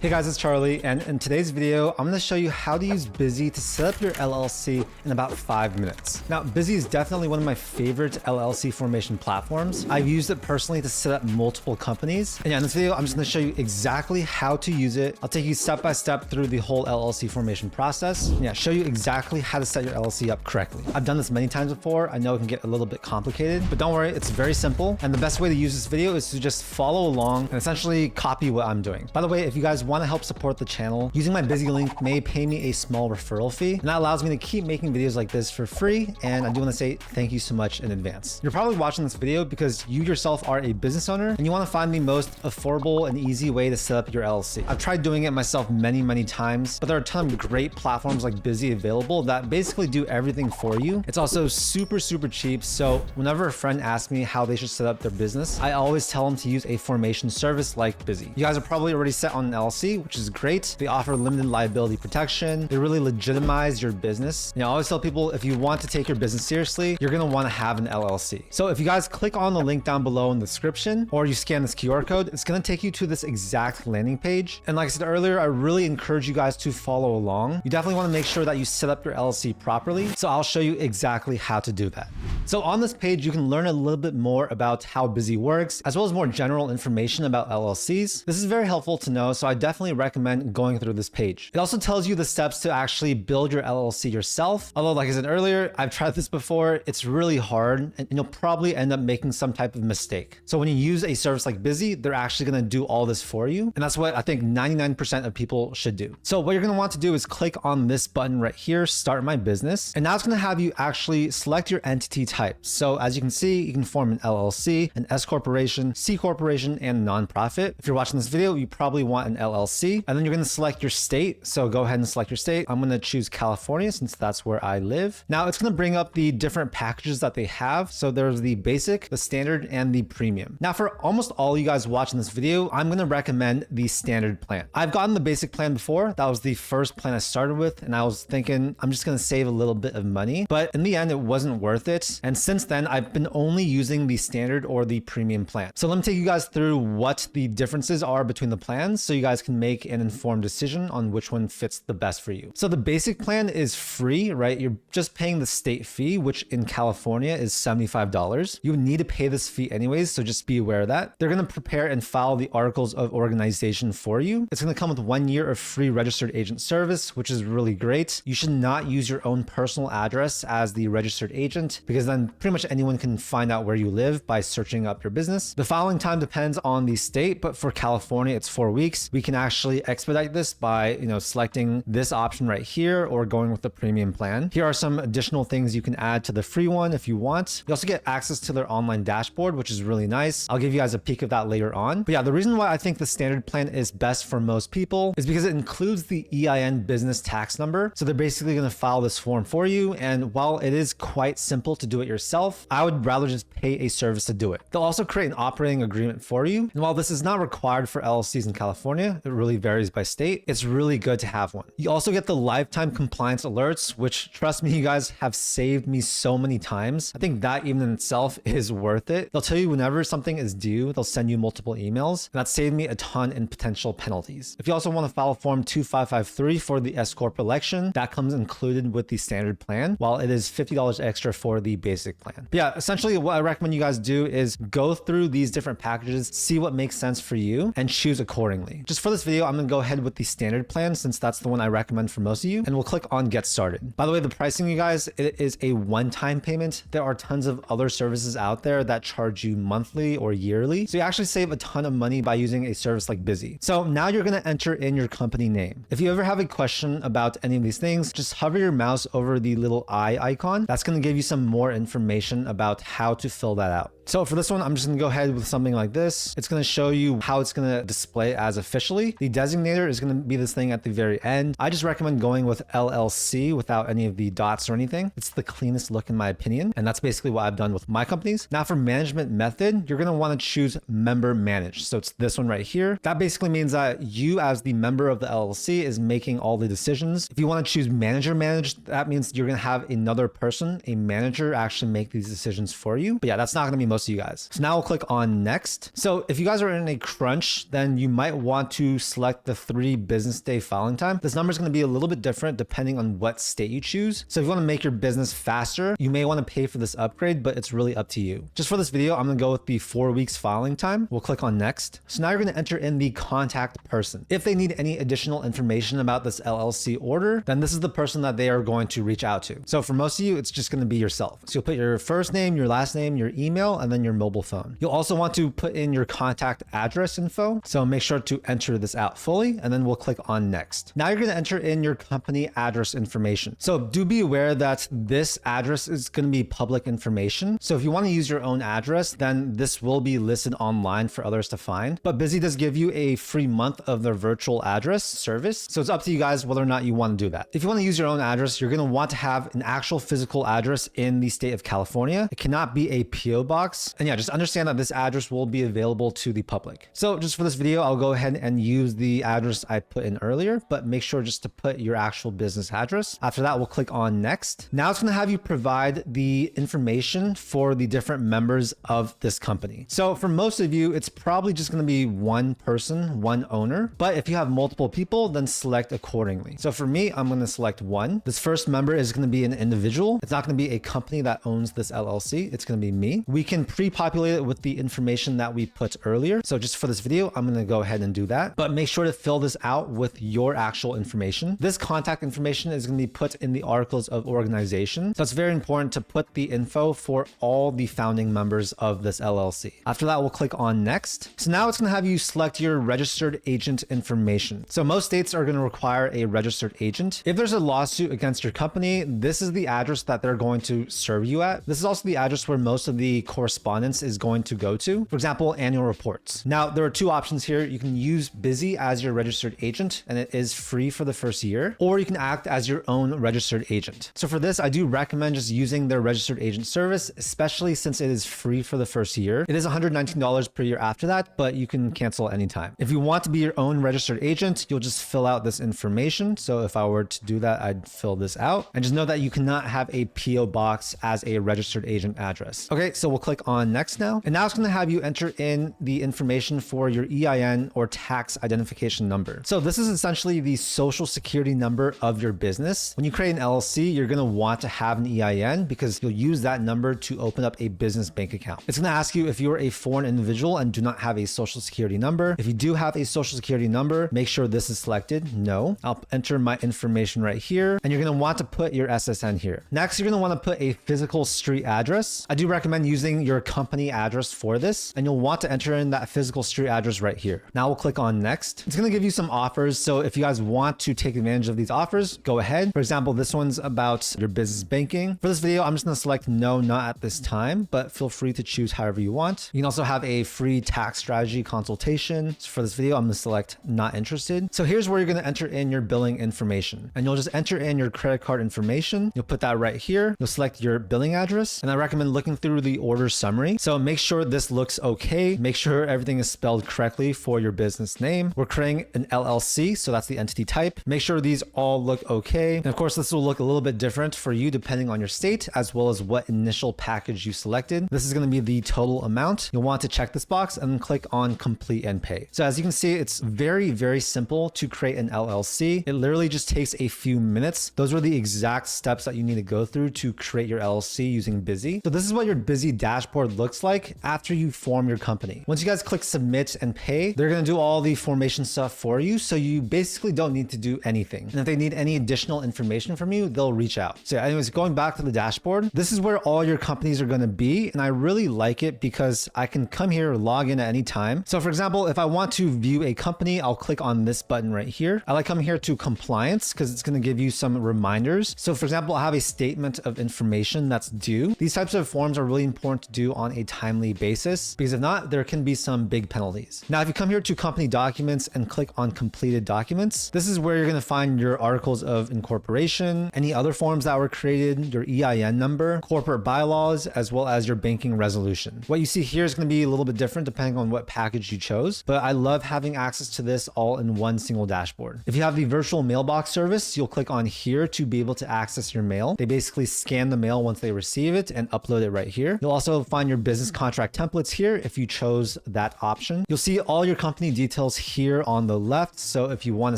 Hey guys, it's Charlie, and in today's video, I'm going to show you how to use Bizee to set up your LLC in about 5 minutes. Now, Bizee is definitely one of my favorite LLC formation platforms. I've used it personally to set up multiple companies. And yeah, in this video, I'm just going to show you exactly how to use it. I'll take you step by step through the whole LLC formation process. And yeah, show you exactly how to set your LLC up correctly. I've done this many times before. I know it can get a little bit complicated, but don't worry, it's very simple. And the best way to use this video is to just follow along and essentially copy what I'm doing. By the way, if you guys want to help support the channel, using my Bizee link may pay me a small referral fee, and that allows me to keep making videos like this for free. And I do want to say thank you so much in advance. You're probably watching this video because you yourself are a business owner and you want to find the most affordable and easy way to set up your LLC. I've tried doing it myself many times, but there are a ton of great platforms like Bizee available that basically do everything for you. It's also super cheap. So whenever a friend asks me how they should set up their business, I always tell them to use a formation service like Bizee. You guys are probably already set on an LLC, which is great. They offer limited liability protection. They really legitimize your business. You know, I always tell people, if you want to take your business seriously, you're going to want to have an LLC. So if you guys click on the link down below in the description, or you scan this QR code, it's going to take you to this exact landing page. And like I said earlier, I really encourage you guys to follow along. You definitely want to make sure that you set up your LLC properly. So I'll show you exactly how to do that. So on this page, you can learn a little bit more about how Bizee works, as well as more general information about LLCs. This is very helpful to know, so I definitely recommend going through this page. It also tells you the steps to actually build your LLC yourself. Although, like I said earlier, I've tried this before. It's really hard, and you'll probably end up making some type of mistake. So when you use a service like Bizee, they're actually going to do all this for you. And that's what I think 99% of people should do. So what you're going to want to do is click on this button right here, Start My Business. And now it's going to have you actually select your entity type. So as you can see, you can form an LLC, an S corporation, C corporation, and a nonprofit. If you're watching this video, you probably want an LLC, and then you're going to select your state. So go ahead and select your state. I'm going to choose California since that's where I live. Now it's going to bring up the different packages that they have. So there's the basic, the standard, and the premium. Now for almost all you guys watching this video, I'm going to recommend the standard plan. I've gotten the basic plan before. That was the first plan I started with, and I was thinking I'm just going to save a little bit of money, but in the end, it wasn't worth it. And since then, I've been only using the standard or the premium plan. So let me take you guys through what the differences are between the plans so you guys can make an informed decision on which one fits the best for you. So the basic plan is free, right? You're just paying the state fee, which in California is $75. You would need to pay this fee anyways, so just be aware of that. They're going to prepare and file the articles of organization for you. It's going to come with 1 year of free registered agent service, which is really great. You should not use your own personal address as the registered agent, because then pretty much anyone can find out where you live by searching up your business. The filing time depends on the state, but for California, it's 4 weeks. We can actually expedite this by, selecting this option right here or going with the premium plan. Here are some additional things you can add to the free one if you want. You also get access to their online dashboard, which is really nice. I'll give you guys a peek of that later on. But yeah, the reason why I think the standard plan is best for most people is because it includes the EIN business tax number. So they're basically going to file this form for you. And while it is quite simple to do it yourself, I would rather just pay a service to do it. They'll also create an operating agreement for you. And while this is not required for LLCs in California, it really varies by state, it's really good to have one. You also get the lifetime compliance alerts, which, trust me, you guys, have saved me so many times. I think that even in itself is worth it. They'll tell you whenever something is due, they'll send you multiple emails, and that saved me a ton in potential penalties. If you also want to file Form 2553 for the S Corp election, that comes included with the standard plan, while it is $50 extra for the basic plan. But yeah, essentially what I recommend you guys do is go through these different packages, see what makes sense for you, and choose accordingly. Just for this video, I'm going to go ahead with the standard plan since that's the one I recommend for most of you, and we'll click on Get Started. By the way, the pricing, you guys, it is a one-time payment. There are tons of other services out there that charge you monthly or yearly, so you actually save a ton of money by using a service like Bizee. So now you're going to enter in your company name. If you ever have a question about any of these things, just hover your mouse over the little eye icon. That's going to give you some more information about how to fill that out. So for this one, I'm just going to go ahead with something like this. It's going to show you how it's going to display as officially. The designator is going to be this thing at the very end. I just recommend going with LLC without any of the dots or anything. It's the cleanest look in my opinion. And that's basically what I've done with my companies. Now for management method, you're going to want to choose member managed. So it's this one right here. That basically means that you as the member of the LLC is making all the decisions. If you want to choose manager managed, that means you're going to have another person, a manager, actually make these decisions for you. But yeah, that's not going to be most of you guys. So now we'll click on next. So if you guys are in a crunch, then you might want to to select the 3 business day filing time, this number is going to be a little bit different depending on what state you choose. So if you want to make your business faster, you may want to pay for this upgrade, but it's really up to you. Just for this video, I'm going to go with the 4 weeks filing time. We'll click on next. So now you're going to enter in the contact person. If they need any additional information about this LLC order, then this is the person that they are going to reach out to. So for most of you, it's just going to be yourself. So you'll put your first name, your last name, your email, and then your mobile phone. You'll also want to put in your contact address info. So make sure to enter this out fully, and then we'll click on next. Now you're going to enter in your company address information. So do be aware that this address is going to be public information. So if you want to use your own address, then this will be listed online for others to find. But Bizee does give you a free month of their virtual address service. So it's up to you guys whether or not you want to do that. If you want to use your own address, you're going to want to have an actual physical address in the state of California. It cannot be a PO box. And yeah, just understand that this address will be available to the public. So just for this video, I'll go ahead and use the address I put in earlier, but make sure just to put your actual business address. After that, we'll click on next. Now it's going to have you provide the information for the different members of this company. So for most of you, it's probably just going to be one person, one owner. But if you have multiple people, then select accordingly. So for me, I'm going to select one. This first member is going to be an individual. It's not going to be a company that owns this LLC. It's going to be me. We can pre-populate it with the information that we put earlier. So just for this video, I'm going to go ahead and do that. But make sure to fill this out with your actual information. This contact information is going to be put in the articles of organization. So it's very important to put the info for all the founding members of this LLC. After that, we'll click on next. So now it's going to have you select your registered agent information. So most states are going to require a registered agent. If there's a lawsuit against your company, this is the address that they're going to serve you at. This is also the address where most of the correspondence is going to go to. For example, annual reports. Now, there are 2 options here. You can use Bizee as your registered agent, and it is free for the first year, or you can act as your own registered agent. So for this, I do recommend just using their registered agent service, especially since it is free for the first year. It is $119 per year after that, but you can cancel anytime. If you want to be your own registered agent, you'll just fill out this information. So if I were to do that, I'd fill this out, and just know that you cannot have a PO box as a registered agent address. Okay, so we'll click on next now. And now it's going to have you enter in the information for your EIN or tax identification number. So this is essentially the social security number of your business. When you create an LLC, you're going to want to have an EIN because you'll use that number to open up a business bank account. It's going to ask you if you're a foreign individual and do not have a social security number. If you do have a social security number, make sure this is selected. No. I'll enter my information right here, and you're going to want to put your SSN here. Next, you're going to want to put a physical street address. I do recommend using your company address for this, and you'll want to enter in that physical street address right here. Now we'll click on next. It's going to give you some offers. So if you guys want to take advantage of these offers, go ahead. For example, this one's about your business banking. For this video, I'm just going to select no, not at this time, but feel free to choose however you want. You can also have a free tax strategy consultation. So for this video, I'm going to select not interested. So here's where you're going to enter in your billing information, and you'll just enter in your credit card information. You'll put that right here. You'll select your billing address, and I recommend looking through the order summary. So make sure this looks okay. Make sure everything is spelled correctly for your business name. We're creating an LLC, so that's the entity type. Make sure these all look okay. And of course, this will look a little bit different for you depending on your state, as well as what initial package you selected. This is going to be the total amount. You'll want to check this box and then click on complete and pay. So as you can see, it's very, very simple to create an LLC. It literally just takes a few minutes. Those are the exact steps that you need to go through to create your LLC using Bizee. So this is what your Bizee dashboard looks like after you form your company. Once you guys click submit and pay, they're going to do all the formation stuff for you. So you basically don't need to do anything. And if they need any additional information from you, they'll reach out. So anyways, going back to the dashboard, this is where all your companies are going to be. And I really like it because I can come here, log in at any time. So for example, if I want to view a company, I'll click on this button right here. I like coming here to compliance because it's going to give you some reminders. So for example, I have a statement of information that's due. These types of forms are really important to do on a timely basis, because if not, there can be some big penalties. Now, if you come here to company documents and click on completed documents, this is where you're going to find your articles of incorporation, any other forms that were created, your EIN number, corporate bylaws, as well as your banking resolution. What you see here is going to be a little bit different depending on what package you chose, but I love having access to this all in one single dashboard. If you have the virtual mailbox service, you'll click on here to be able to access your mail. They basically scan the mail once they receive it and upload it right here. You'll also find your business contract templates here if you chose that option. You'll see all your company details details here on the left. So if you want to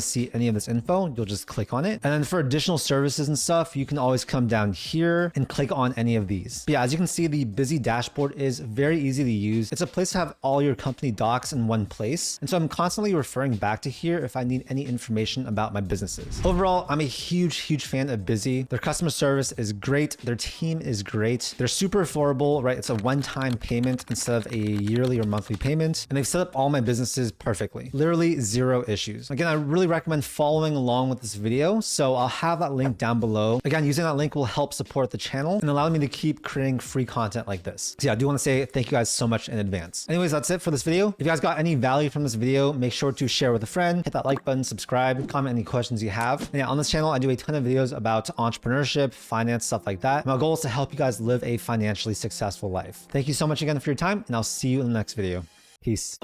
see any of this info, you'll just click on it. And then for additional services and stuff, you can always come down here and click on any of these. But yeah, as you can see, the Bizee dashboard is very easy to use. It's a place to have all your company docs in one place. And so I'm constantly referring back to here if I need any information about my businesses. Overall, I'm a huge fan of Bizee. Their customer service is great. Their team is great. They're super affordable, right? It's a one-time payment instead of a yearly or monthly payment. And they've set up all my businesses perfectly. Literally 0 issues. Again, I really recommend following along with this video. So I'll have that link down below. Again, using that link will help support the channel and allow me to keep creating free content like this. So yeah, I do want to say thank you guys so much in advance. Anyways, that's it for this video. If you guys got any value from this video, make sure to share with a friend, hit that like button, subscribe, comment any questions you have. And yeah, on this channel, I do a ton of videos about entrepreneurship, finance, stuff like that. My goal is to help you guys live a financially successful life. Thank you so much again for your time, and I'll see you in the next video. Peace.